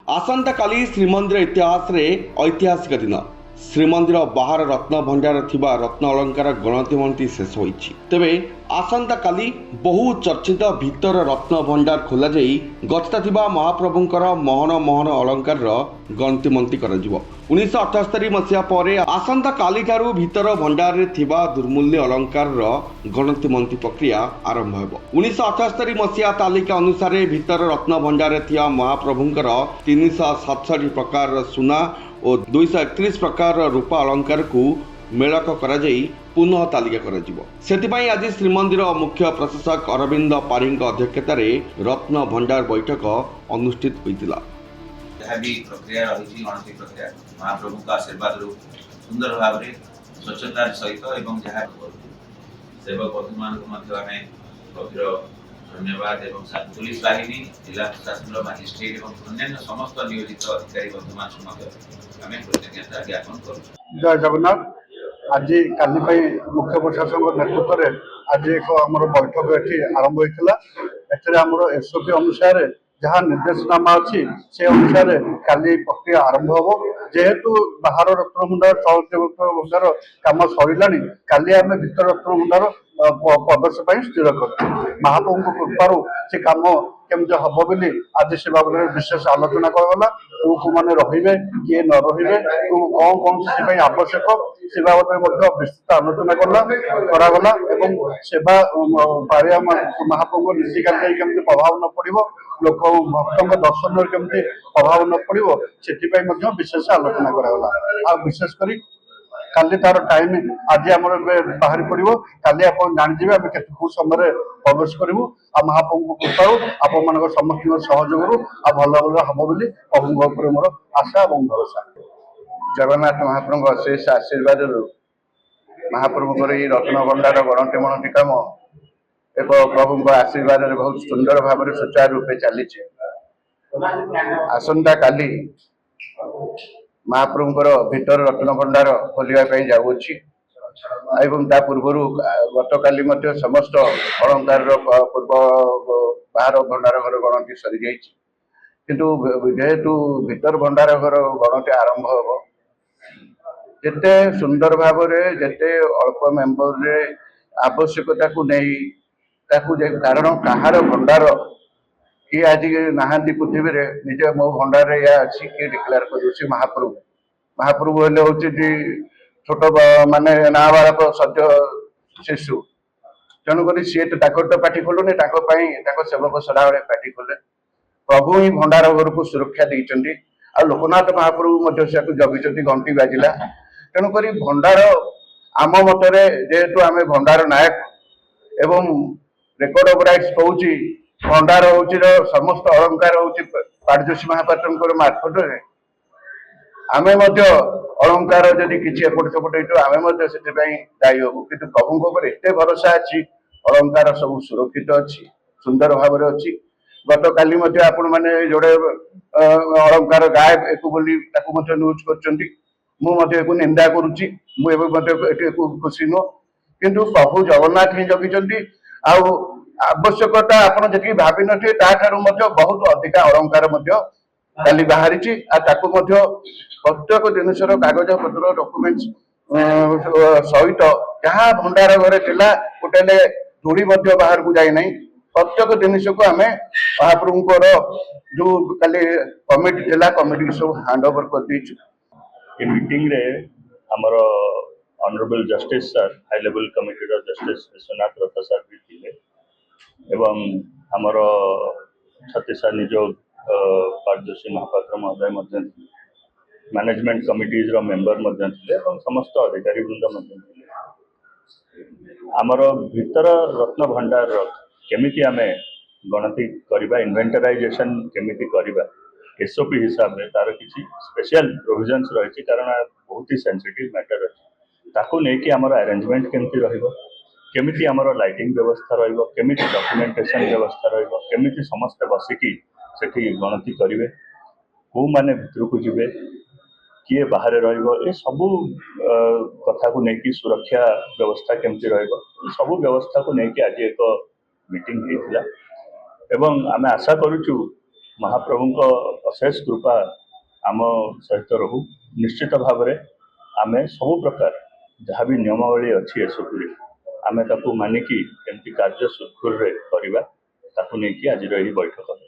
आसंता काली श्रीमंदिर इतिहास रे ऐतिहासिक दिन श्रीमंदिर बाहर रत्न भंडार थिबा रत्न अलंकार गणतिमंती शेष होईछि। तेबे आसंता काली बहु चर्चित भीतर रत्न भंडार खोला जाई गच्छता थिबा महाप्रभुंकर मोहन मोहन अलंकार गणतिमंती कराजिवो। 1978 मसीहा पर आसंता काली ठारू भीतर भंडार रे थिबा दुर्मूल्य अलंकार गणतिमंती प्रक्रिया आरंभ हेबो। 1978 मसीहा तालिका अनुसार भीतर रत्न भंडार रे थिया महाप्रभुंकर 367 प्रकार सुना और 231 प्रकार रूपा अलंकार को मेलक करा जाई पुनः तालिका कराजिवो। सेतिपाई आज श्रीमंदिर मुख्य प्रशासक अरविंद पारी अध्यक्षतार रत्न भंडार बैठक अनुष्ठित होइतिला। प्रक्रिया रही गणति प्रक्रिया महाप्रभु का आशीर्वाद सुंदर भाव में स्वच्छतार सहित एवं जहाँ सेवक बंधु मान गभीर धन्यवाद एवं पुलिस बाहिनी जिला प्रशासन मजिस्ट्रेट एवं अन्य समस्त नियोजित अधिकारी बंधु मान कृतज्ञता ज्ञापन कर। जय जगन्नाथ। आज काली मुख्य प्रशासन नेतृत्व में आज एक आम बैठक ये आरंभ होता है। एसओपी अनुसार जहाँ निर्देशनामा अच्छी से अनुसार काली प्रक्रिया आरंभ हम जेहेतु बाहर रत्न भंडार भंडार कम सरला काली आम भीतर रत्न भंडार प्रवेश स्थिर कर महाप्रभु कृपार से कम केमती हम बोली आज से बाबद विशेष आलोचना कराला। को मैंने रे किए न रे कौन कौन से आवश्यक से बाबद विस्तृत आलोचना करागला सेवा महाप्रभु नीतिकाल केमती प्रभाव न पड़ो लोक भक्त दर्शन केमती प्रभाव न पड़ो से विशेष आलोचना करागला। आ विशेषकर काली तार टाइम आज आम बाहरी पड़ो काली आप जाणिजे आम के समय प्रवेश करूँ आ महाप्रभु कृपा आपण मान समस्त सहयोग भल भल हम बोली प्रभु मोर आशा और भरोसा। जगन्नाथ महाप्रभु अशेष आशीर्वाद महाप्रभुଙ୍କର ये रत्न भंडार गणति मणति कम एक प्रभु आशीर्वाद बहुत सुंदर भाव में सुचारू रूपे चली। आसंता काली महाप्रभुଙ୍କର भीतर रत्न भंडार खोलिया जाऊँगी एवं ता पूर्व गत काली समस्त अलंकार पूर्व बाहर भंडार घर गणति सरी जाइए किंतु जेहेतु भीतर भंडार घर गणति आरंभ हम जिते सुंदर भाव जिते अल्प मेम्बर रे आवश्यकता को नहीं कारण कहार भंडार किए आज नहांती पृथ्वी रे निजे मो भंडार या अच्छी किए डिक्लेयर कर महाप्रभु महाप्रभु हेले हूँ छोट माने नाबालक सद्य शिशु तेणुक सी तो पाठी खोलुनी सेवक सदाबले पाठी खोले प्रभु ही भंडार घर को सुरक्षा देते आ लोकनाथ महाप्रभु जगी घंटी बाजिला तेणुक भंडार आम मतरे जेहेतु आम भंडार नायक एवं रेकर्ड ऑफ राइट्स कहूँ भंडार हूँ समस्त अलंकार हूँ पाटजोशी महापात्र मार्फत आम अलंकार जदि किसी एपट सेपट आम से दायी हूँ कि प्रभु एत भरोसा अच्छी अलंकार सब सुरक्षित अच्छी सुंदर भाव में अच्छी। गत काली आपण मैंने जोड़े अलंकार गायब एक न्यूज कर निंदा करुच्ची मुझे खुशी नुह किंतु प्रभु जगन्नाथ ही जगी आवश्यकता आपड़ जी भावी नी बहुत अधिका अलंकार काली बाहरी प्रत्येक जिनसर कागज पत्र डॉक्यूमेंट्स सहित जहाँ भंडार घरे थिला गोटे धूड़ी बाहर को जाए नहीं प्रत्येक जिनस को आम महाप्रभुंर जो काली कमिटी थिला कमिटी सब हैंड ओवर कर दीचु। मीटिंग रे हमर honourable justice sir high level committee रो जस्टिस विश्वनाथ रथ सर भी थिले एवं हमर छत्तीसगढ़ निजोग पाटजोशी महापात्र महोदय मैनेजमेंट कमिटीज रो मेंबर समस्त अधिकारी वृंद आमर भीतर रत्न भंडार केमिति आमे गणति करिबा इन्वेंटराइजेशन केमिति करिबा एसओपी हिसाब में तार किसी स्पेशल प्रोविजन्स रही कारण बहुत ही सेंसिटिव मैटर अच्छी ताकू लेकिन आमर अरेंजमेंट केमिति रहिबो केमिति आमर लाइटिंग व्यवस्था रहिबो केमिति डॉक्यूमेंटेशन व्यवस्था रहिबो केमिति समस्त बसिकी सेठी गणति करिवे को माने भितर को जिवे किए बाहर ये सबू कथा को लेकिन सुरक्षा व्यवस्था केमती सबू व्यवस्था को लेकिन आज एक मीटिंग होता एवं आम आशा करुचु महाप्रभु अशेष कृपा आम सहित रहू। निश्चित भाव में आमे सब प्रकार जहाँ भी नियमावली अच्छी एसओपी आमे ताकू मानिकी केमती कार्य सुखुर करवा ताकू नहीं कि आज बैठक।